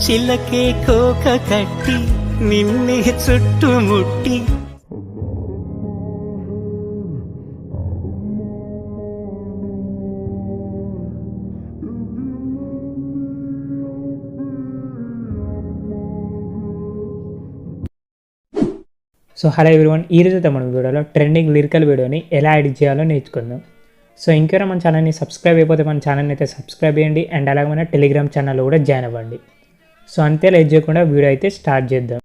చిలకే కోక కట్టి నిన్నే చుట్టుముట్టి. సో హలో ఎవ్రీవన్, ఈరోజు మన వీడియోలో ట్రెండింగ్ లిరికల్ వీడియోని ఎలా ఎడిట్ చేయాలో నేర్చుకుందాం. సో ఇంకెవరైనా మన ఛానల్ని సబ్స్క్రైబ్ అయిపోతే మన ఛానల్ని అయితే సబ్స్క్రైబ్ చేయండి అండ్ అలాగే మన టెలిగ్రామ్ ఛానల్లో కూడా జాయిన్ అవ్వండి. సో అంతే లేట్ చేయకుండా వీడియో అయితే స్టార్ట్ చేద్దాం.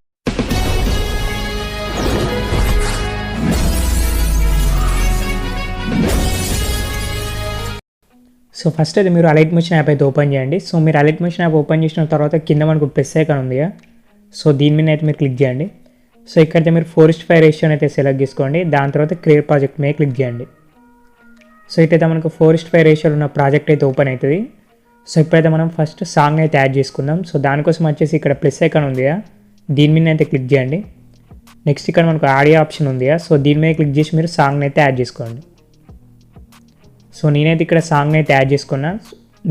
సో ఫస్ట్ అయితే మీరు అలైట్ మోషన్ యాప్ అయితే ఓపెన్ చేయండి. సో మీరు అలైట్ మోషన్ యాప్ ఓపెన్ చేసిన తర్వాత కింద మనకు ప్లస్ ఐకాన్ ఉంది కదా, సో దీని మీద అయితే మీరు క్లిక్ చేయండి. సో ఇక్కడైతే మీరు 4:5 రేషియోని అయితే సెలెక్ట్ చేసుకోండి. దాని తర్వాత క్రియేట్ ప్రాజెక్ట్ మీద క్లిక్ చేయండి. సో ఇట్లయితే మనకు 4:5 రేషియోలో ఉన్న ప్రాజెక్ట్ అయితే ఓపెన్ అవుతుంది. సో ఇప్పుడైతే మనం ఫస్ట్ సాంగ్ అయితే యాడ్ చేసుకుందాం. సో దానికోసం వచ్చేసి ఇక్కడ ప్లస్ ఐకాన్ ఉంది, దీని మీద అయితే క్లిక్ చేయండి. నెక్స్ట్ ఇక్కడ మనకు ఆడియో ఆప్షన్ ఉంది, సో దీని మీద క్లిక్ చేసి మీరు సాంగ్ని అయితే యాడ్ చేసుకోండి. సో నేనైతే ఇక్కడ సాంగ్ని అయితే యాడ్ చేసుకున్నా.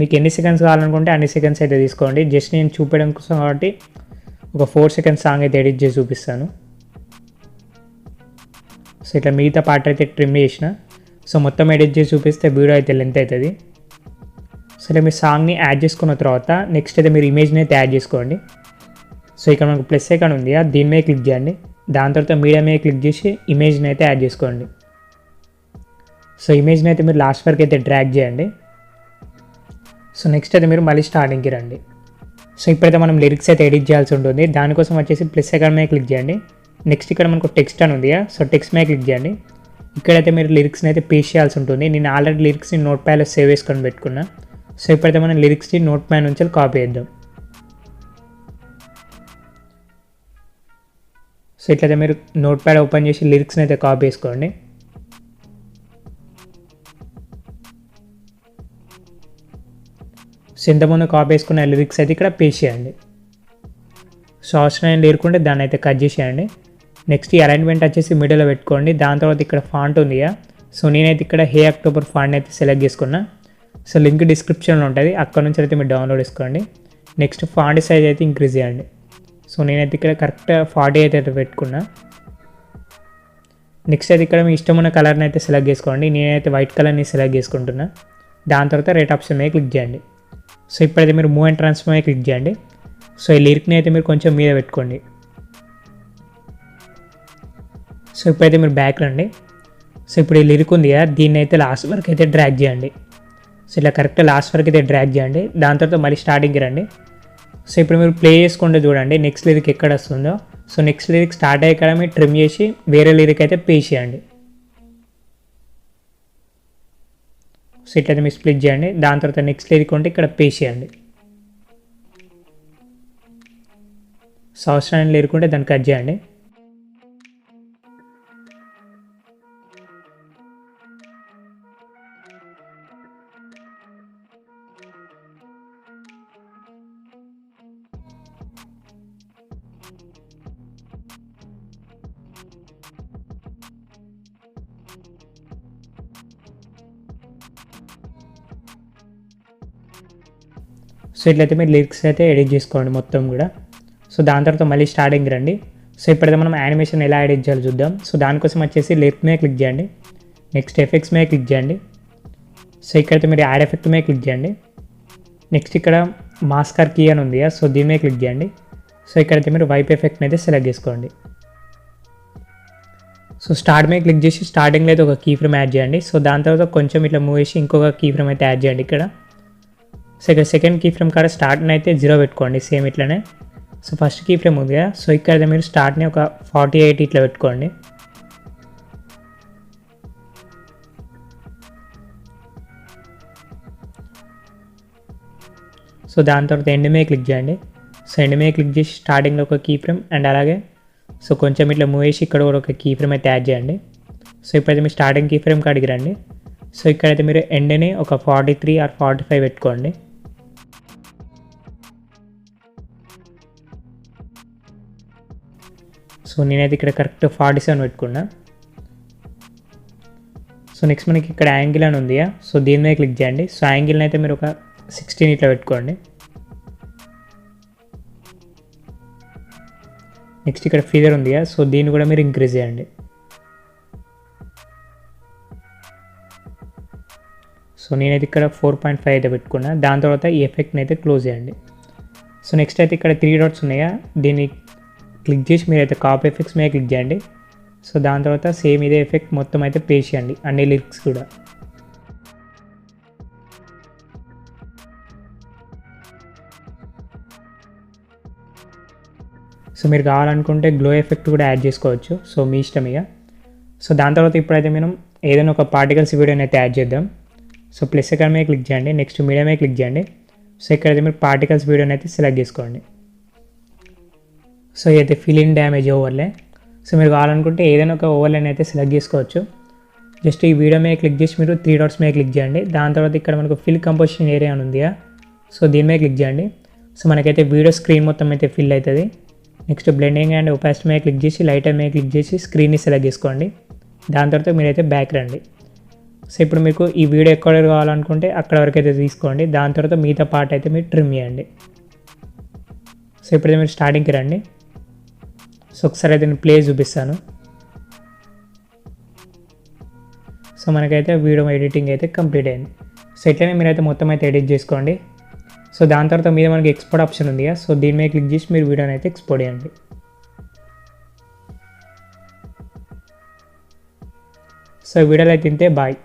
మీకు ఎన్ని సెకండ్స్ కావాలనుకుంటే అన్ని సెకండ్స్ అయితే తీసుకోండి. జస్ట్ నేను చూపించడం కోసం కాబట్టి ఒక 4 సెకండ్స్ సాంగ్ అయితే ఎడిట్ చేసి చూపిస్తాను. సో ఇట్లా మిగతా పార్ట్ అయితే ట్రిమ్ చేసిన. సో మొత్తం ఎడిట్ చేసి చూపిస్తే వీడియో అయితే లెంత్ అవుతుంది. సో ఇలా మీరు సాంగ్ని యాడ్ చేసుకున్న తర్వాత నెక్స్ట్ అయితే మీరు ఇమేజ్ని అయితే యాడ్ చేసుకోండి. సో ఇక్కడ మనకు ప్లస్ ఐకాన్ ఉంది, దీని మీద క్లిక్ చేయండి. దాని తర్వాత మీడియా మీద క్లిక్ చేసి ఇమేజ్ని అయితే యాడ్ చేసుకోండి. సో ఇమేజ్ని అయితే మీరు లాస్ట్ వరకు అయితే డ్రాగ్ చేయండి. సో నెక్స్ట్ అయితే మీరు మళ్ళీ స్టార్టింగ్కి రండి. సో ఇప్పుడైతే మనం లిరిక్స్ అయితే ఎడిట్ చేయాల్సి ఉంటుంది. దానికోసం వచ్చేసి ప్లస్ ఐకాన్ మీద క్లిక్ చేయండి. నెక్స్ట్ ఇక్కడ మనకు టెక్స్ట్ అని ఉంది, సో టెక్స్ట్ మీద క్లిక్ చేయండి. ఇక్కడైతే మీరు లిరిక్స్ని అయితే పేస్ట్ చేయాల్సి ఉంటుంది. నేను ఆల్రెడీ లిరిక్స్ని నోట్ ప్యాడ్లో సేవ్ చేసుకొని పెట్టుకున్నా. సో ఇప్పుడైతే మనం లిరిక్స్ని నోట్ ప్యాడ్ నుంచి కాపీ చేద్దాం. సో ఇట్లయితే మీరు నోట్ ప్యాడ్ ఓపెన్ చేసి లిరిక్స్ని అయితే కాపీ చేసుకోండి. సో ఇంతకుముందు కాపీ వేసుకున్న లిరిక్స్ అయితే ఇక్కడ పేస్ట్ చేయండి. సో అవసరం లేకుంటే దాన్ని అయితే కట్ చేసేయండి. నెక్స్ట్ ఈ అలైన్మెంట్ వచ్చేసి మిడిల్లో పెట్టుకోండి. దాని తర్వాత ఇక్కడ ఫాంట్ ఉంది, సో నేనైతే ఇక్కడ హే అక్టోబర్ ఫాంట్ అయితే సెలెక్ట్ చేసుకున్నా. సో లింక్ డిస్క్రిప్షన్లో ఉంటుంది, అక్కడ నుంచి అయితే మీరు డౌన్లోడ్ చేసుకోండి. నెక్స్ట్ ఫాంట్ సైజ్ అయితే ఇంక్రీజ్ చేయండి. సో నేనైతే ఇక్కడ కరెక్ట్ 40 అయితే పెట్టుకున్నా. నెక్స్ట్ అయితే ఇక్కడ మీ ఇష్టమైన కలర్ని అయితే సెలెక్ట్ చేసుకోండి. నేనైతే వైట్ కలర్ని సెలెక్ట్ చేసుకుంటున్నా. దాని తర్వాత రైట్ ఆప్షన్ మీద క్లిక్ చేయండి. సో ఇప్పుడైతే మీరు మూవ్ అండ్ ట్రాన్స్ఫర్ మీద క్లిక్ చేయండి. సో ఈ లిరిక్ని అయితే మీరు కొంచెం మీద పెట్టుకోండి. సో ఇప్పుడైతే మీరు బ్యాక్ రండి. సో ఇప్పుడు ఈ లిరిక్ ఉంది, దీన్ని అయితే లాస్ట్ వరకు అయితే డ్రాగ్ చేయండి. సో ఇలా కరెక్ట్ లాస్ట్ వరకు అయితే డ్రాగ్ చేయండి. దాని తర్వాత మళ్ళీ స్టార్టింగ్కి రండి. సో ఇప్పుడు మీరు ప్లే చేసుకుంటే చూడండి నెక్స్ట్ లిరిక్ ఎక్కడ వస్తుందో. సో నెక్స్ట్ లిరిక్ స్టార్ట్ అయ్యే కదా మీరు ట్రిమ్ చేసి వేరే లిరిక్ అయితే పేస్ట్ చేయండి. సో ఇట్లయితే మీరు స్ప్లిట్ చేయండి. దాని తర్వాత నెక్స్ట్ లిరిక్ ఉంటే ఇక్కడ పేస్ట్ చేయండి. సో అవసరాన్ని లేకుంటే దాన్ని కట్ చేయండి. సో ఇట్లయితే మీరు లిరిక్స్ అయితే ఎడిట్ చేసుకోండి మొత్తం కూడా. సో దాని తర్వాత మళ్ళీ స్టార్టింగ్ రండి. సో ఇప్పుడైతే మనం యానిమేషన్ ఎలా ఎడిట్ చేయాలో చూద్దాం. సో దానికోసం వచ్చేసి లిరిక్ మీద క్లిక్ చేయండి. నెక్స్ట్ ఎఫెక్ట్స్ మీద క్లిక్ చేయండి. సో ఇక్కడైతే మీరు యాడ్ ఎఫెక్ట్ మీద క్లిక్ చేయండి. నెక్స్ట్ ఇక్కడ మాస్కర్ కీ అని ఉంది, సో దీని మీద క్లిక్ చేయండి. సో ఇక్కడైతే మీరు వైప్ ఎఫెక్ట్ని అయితే సెలెక్ట్ చేసుకోండి. సో స్టార్ట్ మీద క్లిక్ చేసి స్టార్టింగ్లో అయితే ఒక కీ ఫ్రేమ్ యాడ్ చేయండి. సో దాని తర్వాత కొంచెం ఇట్లా మూవ్ చేసి ఇంకొక కీ ఫ్రేమ్ అయితే యాడ్ చేయండి ఇక్కడ. సో ఇక్కడ సెకండ్ కీ ఫ్రేమ్ కాడ స్టార్ట్ని అయితే 0 పెట్టుకోండి సేమ్ ఇట్లనే. సో ఫస్ట్ కీ ఫ్రేమ్ ఉంది కదా, సో ఇక్కడ మీరు స్టార్ట్ని ఒక 48 ఇట్లా పెట్టుకోండి. సో దాని తర్వాత ఎండ్ మీద క్లిక్ చేయండి. సో ఎండ్ మీద క్లిక్ చేసి స్టార్టింగ్లో ఒక కీ ఫ్రేమ్ అండ్ అలాగే సో కొంచెం ఇట్లా మూవ్ చేసి ఇక్కడ కూడా ఒక కీ ఫ్రేమ్ అయితే యాడ్ చేయండి. సో ఇప్పుడైతే మీరు స్టార్టింగ్ కీ ఫ్రేమ్ కాడికి రండి. సో ఇక్కడైతే మీరు ఎండ్ని ఒక 43 or 45 పెట్టుకోండి. సో నేనైతే ఇక్కడ కరెక్ట్ 47 పెట్టుకున్నా. సో నెక్స్ట్ మనకి ఇక్కడ యాంగిల్ అని ఉంది, సో దీని మీద క్లిక్ చేయండి. సో యాంగిల్ని అయితే మీరు ఒక 16 ఇట్లా పెట్టుకోండి. నెక్స్ట్ ఇక్కడ ఫీదర్ ఉంది సో దీన్ని కూడా మీరు ఇంక్రీజ్ చేయండి. సో నేనైతే ఇక్కడ 4.5 అయితే పెట్టుకున్నా. దాని తర్వాత ఈ ఎఫెక్ట్ని అయితే క్లోజ్ చేయండి. సో నెక్స్ట్ అయితే ఇక్కడ 3 డాట్స్ ఉన్నాయా, దీన్ని క్లిక్ చేసి మీరైతే కాపీ ఎఫెక్ట్స్ మీద క్లిక్ చేయండి. సో దాని తర్వాత సేమ్ ఇదే ఎఫెక్ట్ మొత్తం అయితే పేస్ట్ చేయండి, అన్ని లిరిక్స్ కూడా. సో మీరు కావాలనుకుంటే గ్లో ఎఫెక్ట్ కూడా యాడ్ చేసుకోవచ్చు, సో మీ ఇష్టం ఇక. సో దాని తర్వాత ఇప్పుడైతే మనం ఏదైనా ఒక పార్టికల్స్ వీడియోని అయితే యాడ్ చేద్దాం. సో ప్లస్ ఎక్కడ మీద క్లిక్ చేయండి, నెక్స్ట్ మీడియా మీద క్లిక్ చేయండి. సో ఇక్కడైతే మీరు పార్టికల్స్ వీడియోని అయితే సెలెక్ట్ చేసుకోండి. సో ఇదైతే ఫిల్ ఇన్ డ్యామేజ్ ఓవర్లే. సో మీరు కావాలనుకుంటే ఏదైనా ఒక ఓవర్లైన్ అయితే సెలెక్ట్ చేసుకోవచ్చు. జస్ట్ ఈ వీడియో మీద క్లిక్ చేసి మీరు 3 డాట్స్ మీద క్లిక్ చేయండి. దాని తర్వాత ఇక్కడ మనకు ఫిల్ కంపోజిషన్ ఏరియా అని ఉంది, సో దీని మీద క్లిక్ చేయండి. సో మనకైతే వీడియో స్క్రీన్ మొత్తం అయితే ఫిల్ అవుతుంది. నెక్స్ట్ బ్లెండింగ్ అండ్ ఒపాసిటీ మీద క్లిక్ చేసి లైటర్ మీద క్లిక్ చేసి స్క్రీన్ని సెలెక్ట్ చేసుకోండి. దాని తర్వాత మీరైతే బ్యాక్ రండి. సో ఇప్పుడు మీకు ఈ వీడియో ఎక్కడ కావాలనుకుంటే అక్కడ వరకు అయితే తీసుకోండి. దాని తర్వాత మిగతా పార్ట్ అయితే మీరు ట్రిమ్ చేయండి. సో ఇప్పుడైతే మీరు స్టార్టింగ్కి రండి. సో ఒకసారి అయితే నేను ప్లే చూపిస్తాను. సో మనకైతే వీడియో ఎడిటింగ్ అయితే కంప్లీట్ అయింది. సో ఇట్లనే మీరైతే మొత్తం అయితే ఎడిట్ చేసుకోండి. సో దాని తర్వాత మీద మనకి ఎక్స్పోర్ట్ ఆప్షన్ ఉంది, సో దీని మీద క్లిక్ చేసి మీరు వీడియోని అయితే ఎక్స్పోర్ట్ చేయండి. సో వీడియోలో అయితే ఇంతే, బాయ్.